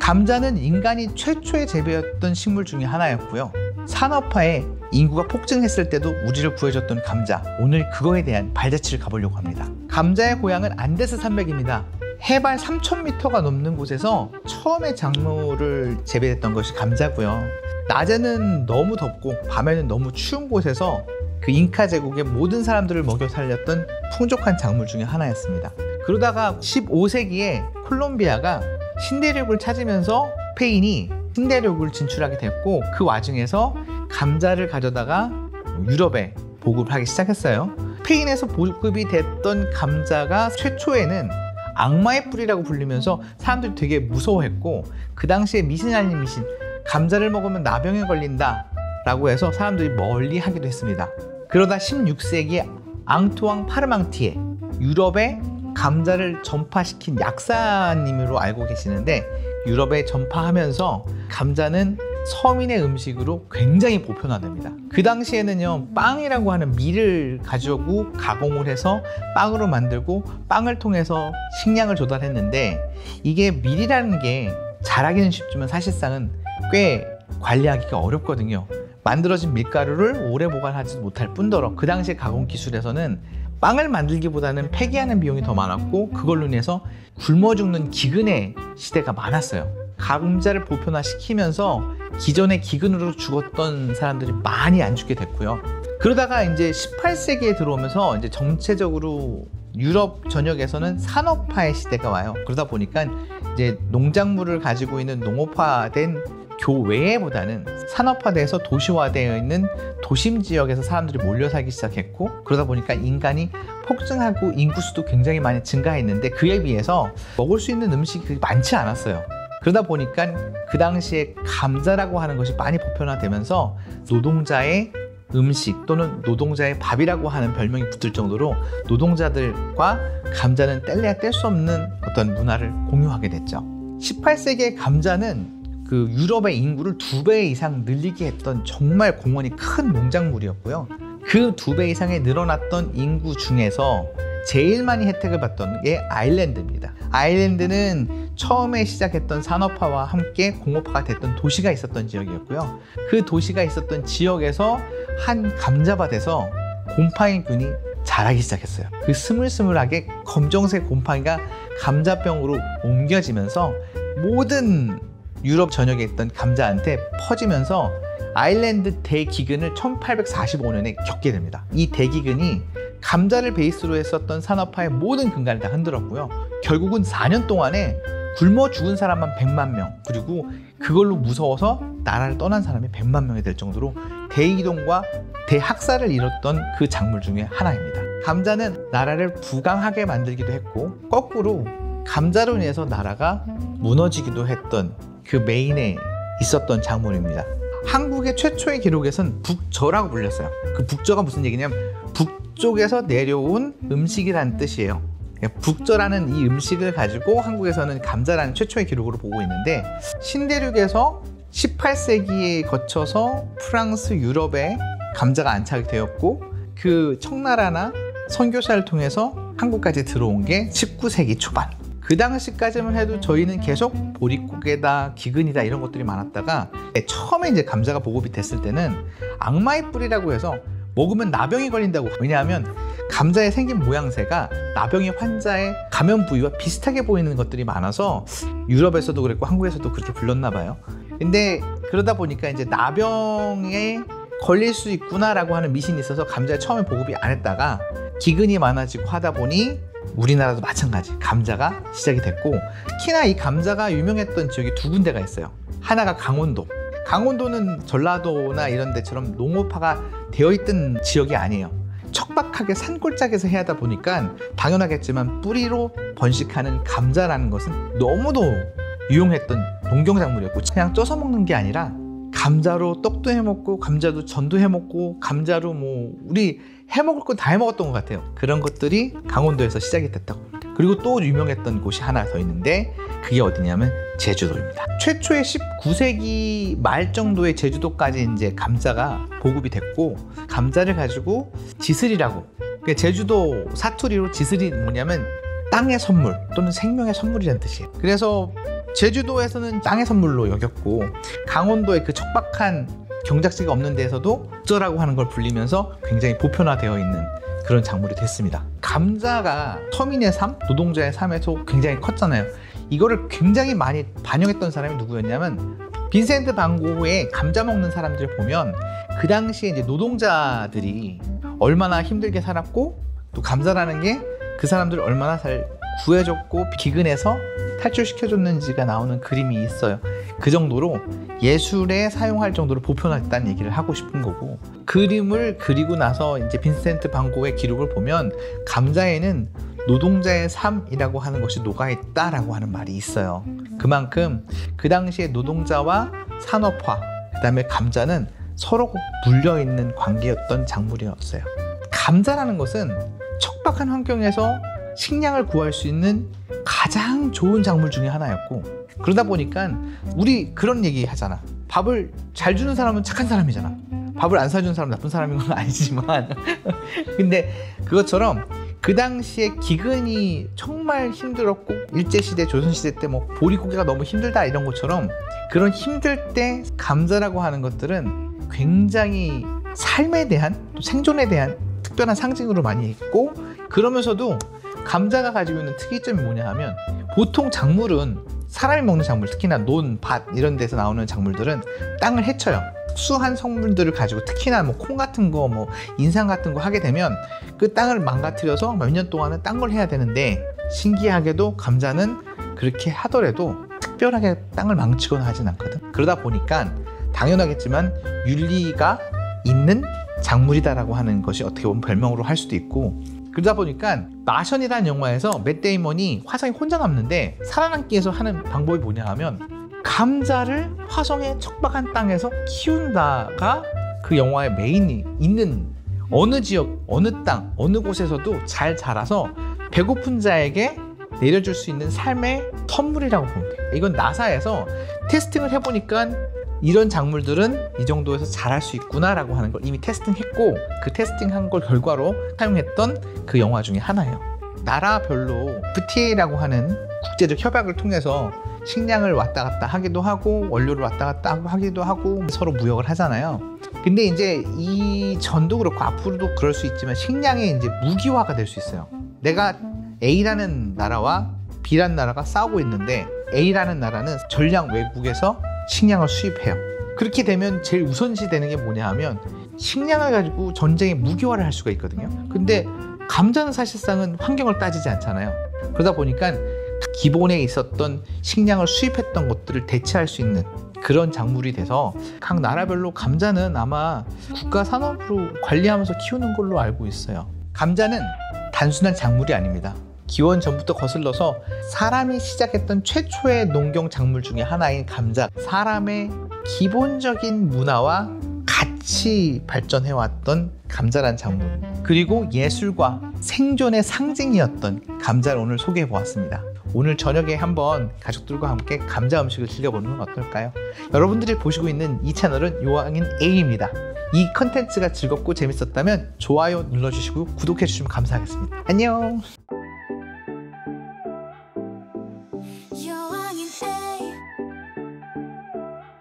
감자는 인간이 최초에 재배했던 식물 중에 하나였고요. 산업화에 인구가 폭증했을 때도 우리를 구해줬던 감자, 오늘 그거에 대한 발자취를 가보려고 합니다. 감자의 고향은 안데스 산맥입니다. 해발 3000m가 넘는 곳에서 처음에 작물을 재배했던 것이 감자고요. 낮에는 너무 덥고 밤에는 너무 추운 곳에서 그 잉카 제국의 모든 사람들을 먹여 살렸던 풍족한 작물 중에 하나였습니다. 그러다가 15세기에 콜롬비아가 신대륙을 찾으면서 스페인이 신대륙을 진출하게 됐고, 그 와중에서 감자를 가져다가 유럽에 보급하기 시작했어요. 스페인에서 보급이 됐던 감자가 최초에는 악마의 뿌리라고 불리면서 사람들이 되게 무서워했고, 그 당시에 미신 아닌 미신, 감자를 먹으면 나병에 걸린다 라고 해서 사람들이 멀리 하기도 했습니다. 그러다 16세기에 앙투앙 파르망티에, 유럽에 감자를 전파시킨 약사님으로 알고 계시는데, 유럽에 전파하면서 감자는 서민의 음식으로 굉장히 보편화됩니다. 그 당시에는요, 빵이라고 하는 밀을 가지고 가공을 해서 빵으로 만들고 빵을 통해서 식량을 조달했는데, 이게 밀이라는 게 자라기는 쉽지만 사실상은 꽤 관리하기가 어렵거든요. 만들어진 밀가루를 오래 보관하지 못할 뿐더러 그 당시의 가공 기술에서는 빵을 만들기보다는 폐기하는 비용이 더 많았고, 그걸로 인해서 굶어 죽는 기근의 시대가 많았어요. 감자를 보편화시키면서 기존의 기근으로 죽었던 사람들이 많이 안 죽게 됐고요. 그러다가 이제 18세기에 들어오면서 이제 전체적으로 유럽 전역에서는 산업화의 시대가 와요. 그러다 보니까 이제 농작물을 가지고 있는 농업화된 교외보다는 산업화돼서 도시화되어 있는 도심 지역에서 사람들이 몰려 살기 시작했고, 그러다 보니까 인간이 폭증하고 인구수도 굉장히 많이 증가했는데, 그에 비해서 먹을 수 있는 음식이 많지 않았어요. 그러다 보니까 그 당시에 감자라고 하는 것이 많이 보편화되면서 노동자의 음식 또는 노동자의 밥이라고 하는 별명이 붙을 정도로 노동자들과 감자는 뗄래야 뗄 수 없는 어떤 문화를 공유하게 됐죠. 18세기의 감자는 그 유럽의 인구를 2배 이상 늘리게 했던 정말 공헌이 큰 농작물이었고요. 그 2배 이상의 늘어났던 인구 중에서 제일 많이 혜택을 받던 게 아일랜드입니다. 아일랜드는 처음에 시작했던 산업화와 함께 공업화가 됐던 도시가 있었던 지역이었고요. 그 도시가 있었던 지역에서 한 감자밭에서 곰팡이균이 자라기 시작했어요. 그 스물스물하게 검정색 곰팡이가 감자병으로 옮겨지면서 모든 유럽 전역에 있던 감자한테 퍼지면서 아일랜드 대기근을 1845년에 겪게 됩니다. 이 대기근이 감자를 베이스로 했었던 산업화의 모든 근간을 다 흔들었고요. 결국은 4년 동안에 굶어 죽은 사람만 100만 명, 그리고 그걸로 무서워서 나라를 떠난 사람이 100만 명이 될 정도로 대이동과 대학살을 이뤘던 그 작물 중에 하나입니다. 감자는 나라를 부강하게 만들기도 했고, 거꾸로 감자로 인해서 나라가 무너지기도 했던 그 메인에 있었던 작물입니다. 한국의 최초의 기록에선 북저라고 불렸어요. 그 북저가 무슨 얘기냐면 북쪽에서 내려온 음식이라는 뜻이에요. 북저라는 이 음식을 가지고 한국에서는 감자라는 최초의 기록으로 보고 있는데, 신대륙에서 18세기에 거쳐서 프랑스, 유럽에 감자가 안착이 되었고, 그 청나라나 선교사를 통해서 한국까지 들어온 게 19세기 초반. 그 당시까지만 해도 저희는 계속 보릿고개다, 기근이다 이런 것들이 많았다가, 처음에 이제 감자가 보급이 됐을 때는 악마의 뿌리라고 해서 먹으면 나병이 걸린다고. 왜냐하면 감자의 생긴 모양새가 나병의 환자의 감염 부위와 비슷하게 보이는 것들이 많아서 유럽에서도 그랬고 한국에서도 그렇게 불렀나 봐요. 근데 그러다 보니까 이제 나병에 걸릴 수 있구나라고 하는 미신이 있어서 감자에 처음에 보급이 안 했다가 기근이 많아지고 하다 보니 우리나라도 마찬가지 감자가 시작이 됐고, 특히나 이 감자가 유명했던 지역이 2군데가 있어요. 하나가 강원도. 강원도는 전라도나 이런 데처럼 농업화가 되어 있던 지역이 아니에요. 척박하게 산골짜기에서 해야 하다 보니까 당연하겠지만 뿌리로 번식하는 감자라는 것은 너무도 유용했던 농경작물이었고, 그냥 쪄서 먹는 게 아니라 감자로 떡도 해먹고 감자로 전도 해먹고 감자로 뭐 우리 해먹을 거 다 해먹었던 것 같아요. 그런 것들이 강원도에서 시작이 됐다고. 그리고 또 유명했던 곳이 하나 더 있는데 그게 어디냐면 제주도입니다. 최초의 19세기 말 정도의 제주도까지 이제 감자가 보급이 됐고, 감자를 가지고 지슬이라고, 제주도 사투리로 지슬이 뭐냐면 땅의 선물 또는 생명의 선물이라는 뜻이에요. 그래서 제주도에서는 땅의 선물로 여겼고, 강원도의 그 척박한 경작지가 없는 데에서도 국저라고 하는 걸 불리면서 굉장히 보편화되어 있는 그런 작물이 됐습니다. 감자가 서민의 삶, 노동자의 삶에서 굉장히 컸잖아요. 이거를 굉장히 많이 반영했던 사람이 누구였냐면, 빈센트 반 고흐의 감자 먹는 사람들을 보면 그 당시에 이제 노동자들이 얼마나 힘들게 살았고, 또 감자라는 게 그 사람들을 얼마나 잘 구해줬고 기근에서 탈출시켜줬는지가 나오는 그림이 있어요. 그 정도로 예술에 사용할 정도로 보편화됐다는 얘기를 하고 싶은 거고, 그림을 그리고 나서 이제 빈센트 반 고흐의 기록을 보면 감자에는 노동자의 삶이라고 하는 것이 녹아있다라고 하는 말이 있어요. 그만큼 그 당시에 노동자와 산업화, 그 다음에 감자는 서로 물려있는 관계였던 작물이었어요. 감자라는 것은 척박한 환경에서 식량을 구할 수 있는 가장 좋은 작물 중에 하나였고, 그러다 보니까 우리 그런 얘기 하잖아. 밥을 잘 주는 사람은 착한 사람이잖아. 밥을 안 사주는 사람은 나쁜 사람인 건 아니지만 근데 그것처럼 그 당시에 기근이 정말 힘들었고, 일제시대, 조선시대 때 뭐 보릿고개가 너무 힘들다 이런 것처럼, 그런 힘들 때 감자라고 하는 것들은 굉장히 삶에 대한, 또 생존에 대한 특별한 상징으로 많이 있고, 그러면서도 감자가 가지고 있는 특이점이 뭐냐 하면, 보통 작물은 사람이 먹는 작물, 특히나 논, 밭 이런 데서 나오는 작물들은 땅을 해쳐요. 특수한 성분들을 가지고, 특히나 뭐 콩 같은 거, 뭐 인삼 같은 거 하게 되면 그 땅을 망가뜨려서 몇 년 동안은 딴 걸 해야 되는데, 신기하게도 감자는 그렇게 하더라도 특별하게 땅을 망치거나 하진 않거든. 그러다 보니까 당연하겠지만 윤리가 있는 작물이다라고 하는 것이 어떻게 보면 별명으로 할 수도 있고, 그러다 보니까 마션이라는 영화에서 맷 데이먼이 화성에 혼자 남는데 살아남기 위해서 하는 방법이 뭐냐 하면, 감자를 화성의 척박한 땅에서 키운다가 그 영화의 메인이 있는 어느 지역, 어느 땅, 어느 곳에서도 잘 자라서 배고픈 자에게 내려줄 수 있는 삶의 선물이라고 보면 돼요. 이건 나사에서 테스팅을 해보니까 이런 작물들은 이 정도에서 자랄 수 있구나라고 하는 걸 이미 테스팅했고, 그 테스팅한 걸 결과로 사용했던 그 영화 중에 하나예요. 나라별로 FTA라고 하는 국제적 협약을 통해서 식량을 왔다 갔다 하기도 하고, 원료를 왔다 갔다 하기도 하고, 서로 무역을 하잖아요. 근데 이제 이 전도 그렇고 앞으로도 그럴 수 있지만, 식량의 이제 무기화가 될 수 있어요. 내가 A라는 나라와 B라는 나라가 싸우고 있는데, A라는 나라는 전량 외국에서 식량을 수입해요. 그렇게 되면 제일 우선시 되는 게 뭐냐 하면, 식량을 가지고 전쟁의 무기화를 할 수가 있거든요. 근데 감자는 사실상은 환경을 따지지 않잖아요. 그러다 보니까 기본에 있었던 식량을 수입했던 것들을 대체할 수 있는 그런 작물이 돼서, 각 나라별로 감자는 아마 국가 산업으로 관리하면서 키우는 걸로 알고 있어요. 감자는 단순한 작물이 아닙니다. 기원 전부터 거슬러서 사람이 시작했던 최초의 농경 작물 중에 하나인 감자, 사람의 기본적인 문화와 같이 발전해왔던 감자란 작물, 그리고 예술과 생존의 상징이었던 감자를 오늘 소개해보았습니다. 오늘 저녁에 한번 가족들과 함께 감자 음식을 즐겨보는 건 어떨까요? 여러분들이 보시고 있는 이 채널은 요왕인 A입니다. 이 컨텐츠가 즐겁고 재밌었다면 좋아요 눌러주시고 구독해주시면 감사하겠습니다. 안녕.